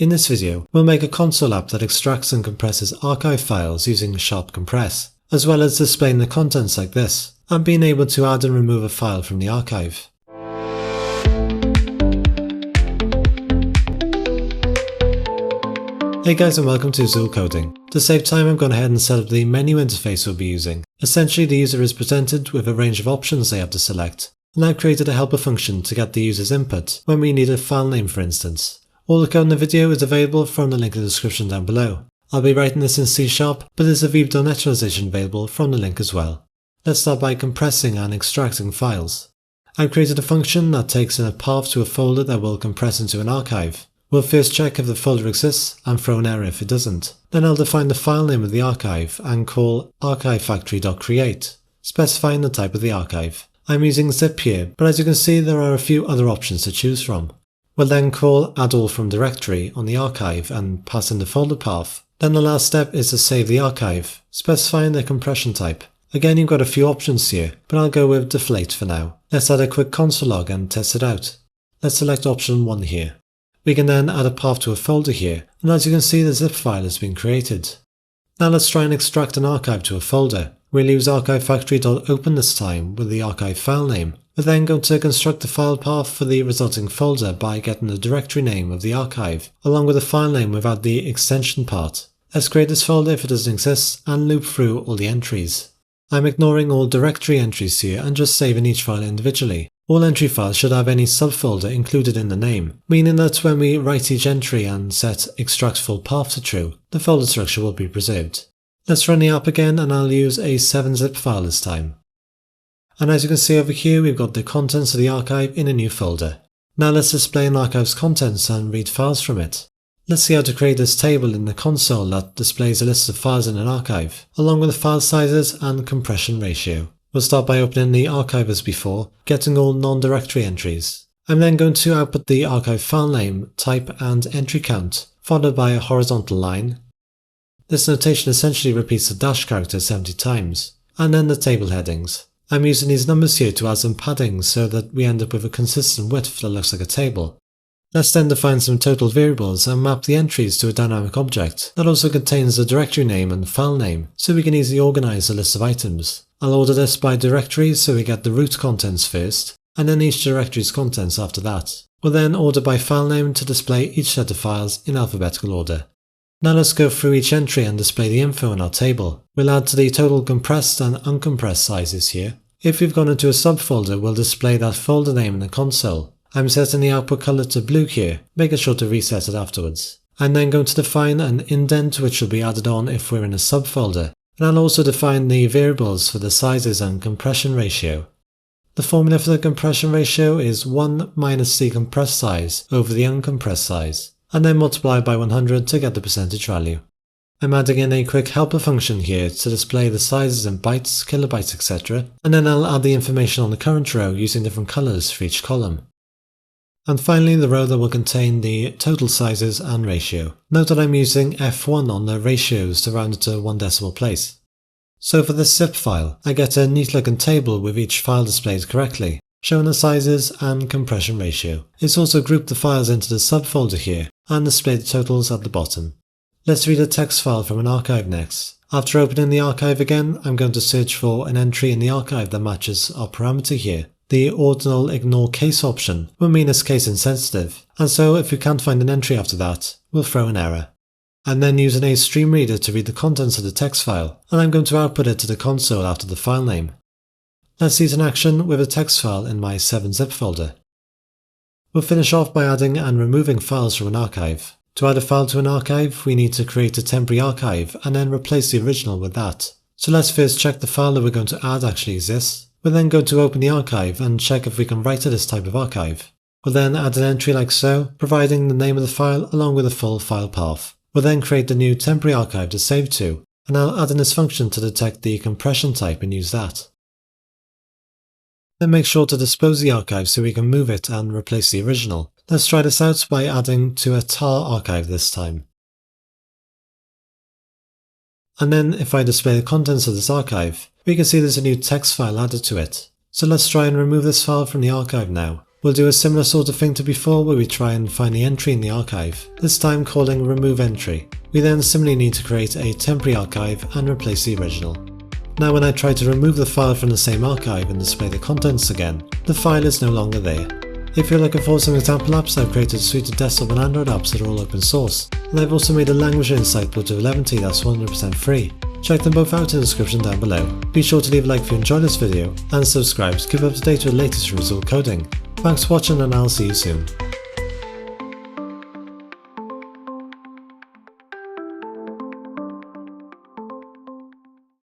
In this video, we'll make a console app that extracts and compresses archive files using SharpCompress, as well as displaying the contents like this, and being able to add and remove a file from the archive. Hey guys, and welcome to Zool Coding. To save time, I've gone ahead and set up the menu interface we'll be using. Essentially, the user is presented with a range of options they have to select, and I've created a helper function to get the user's input when we need a file name, for instance. All the code in the video is available from the link in the description down below. I'll be writing this in C#, but there's a Vue.net translation available from the link as well. Let's start by compressing and extracting files. I've created a function that takes in a path to a folder that will compress into an archive. We'll first check if the folder exists and throw an error if it doesn't. Then I'll define the file name of the archive and call archivefactory.create, specifying the type of the archive. I'm using zip here, but as you can see there are a few other options to choose from. We'll then call addAllFromDirectory on the archive and pass in the folder path. Then the last step is to save the archive, specifying the compression type. Again, you've got a few options here, but I'll go with deflate for now. Let's add a quick console log and test it out. Let's select option 1 here. We can then add a path to a folder here, and as you can see the zip file has been created. Now let's try and extract an archive to a folder. We'll use archivefactory.open this time with the archive file name. We're then going to construct the file path for the resulting folder by getting the directory name of the archive, along with the file name without the extension part. Let's create this folder if it doesn't exist and loop through all the entries. I'm ignoring all directory entries here and just saving each file individually. All entry files should have any subfolder included in the name, meaning that when we write each entry and set extract full path to true, the folder structure will be preserved. Let's run the app again and I'll use a 7-zip file this time. And as you can see over here, we've got the contents of the archive in a new folder. Now let's display an archive's contents and read files from it. Let's see how to create this table in the console that displays a list of files in an archive, along with the file sizes and compression ratio. We'll start by opening the archive as before, getting all non-directory entries. I'm then going to output the archive file name, type and entry count, followed by a horizontal line. This notation essentially repeats the dash character 70 times, and then the table headings. I'm using these numbers here to add some padding so that we end up with a consistent width that looks like a table. Let's then define some total variables and map the entries to a dynamic object that also contains the directory name and file name so we can easily organize the list of items. I'll order this by directory so we get the root contents first, and then each directory's contents after that. We'll then order by file name to display each set of files in alphabetical order. Now let's go through each entry and display the info in our table. We'll add to the total compressed and uncompressed sizes here. If we've gone into a subfolder, we'll display that folder name in the console. I'm setting the output color to blue here, making sure to reset it afterwards. I'm then going to define an indent which will be added on if we're in a subfolder, and I'll also define the variables for the sizes and compression ratio. The formula for the compression ratio is 1 minus the compressed size over the uncompressed size, and then multiply by 100 to get the percentage value. I'm adding in a quick helper function here to display the sizes in bytes, kilobytes, etc. And then I'll add the information on the current row using different colors for each column. And finally the row that will contain the total sizes and ratio. Note that I'm using F1 on the ratios to round it to 1 decimal place. So for this zip file, I get a neat looking table with each file displayed correctly, showing the sizes and compression ratio. It's also grouped the files into the subfolder here and displayed the totals at the bottom. Let's read a text file from an archive next. After opening the archive again, I'm going to search for an entry in the archive that matches our parameter here. The ordinal ignore case option will mean it's case insensitive, and so if we can't find an entry after that, we'll throw an error. I'm then using a stream reader to read the contents of the text file, and I'm going to output it to the console after the file name. Let's see it in action with a text file in my 7-zip folder. We'll finish off by adding and removing files from an archive. To add a file to an archive, we need to create a temporary archive and then replace the original with that. So let's first check the file that we're going to add actually exists. We'll then go to open the archive and check if we can write to this type of archive. We'll then add an entry like so, providing the name of the file along with a full file path. We'll then create the new temporary archive to save to, and I'll add in this function to detect the compression type and use that. Then make sure to dispose the archive so we can move it and replace the original. Let's try this out by adding to a tar archive this time. And then if I display the contents of this archive, we can see there's a new text file added to it. So let's try and remove this file from the archive now. We'll do a similar sort of thing to before where we try and find the entry in the archive, this time calling remove entry. We then similarly need to create a temporary archive and replace the original. Now when I try to remove the file from the same archive and display the contents again, the file is no longer there. If you're looking for some example apps, I've created a suite of desktop and Android apps that are all open source, and I've also made a language insight built to 11T that's 100% free. Check them both out in the description down below. Be sure to leave a like if you enjoyed this video, and subscribe to keep up to date with the latest results coding. Thanks for watching and I'll see you soon.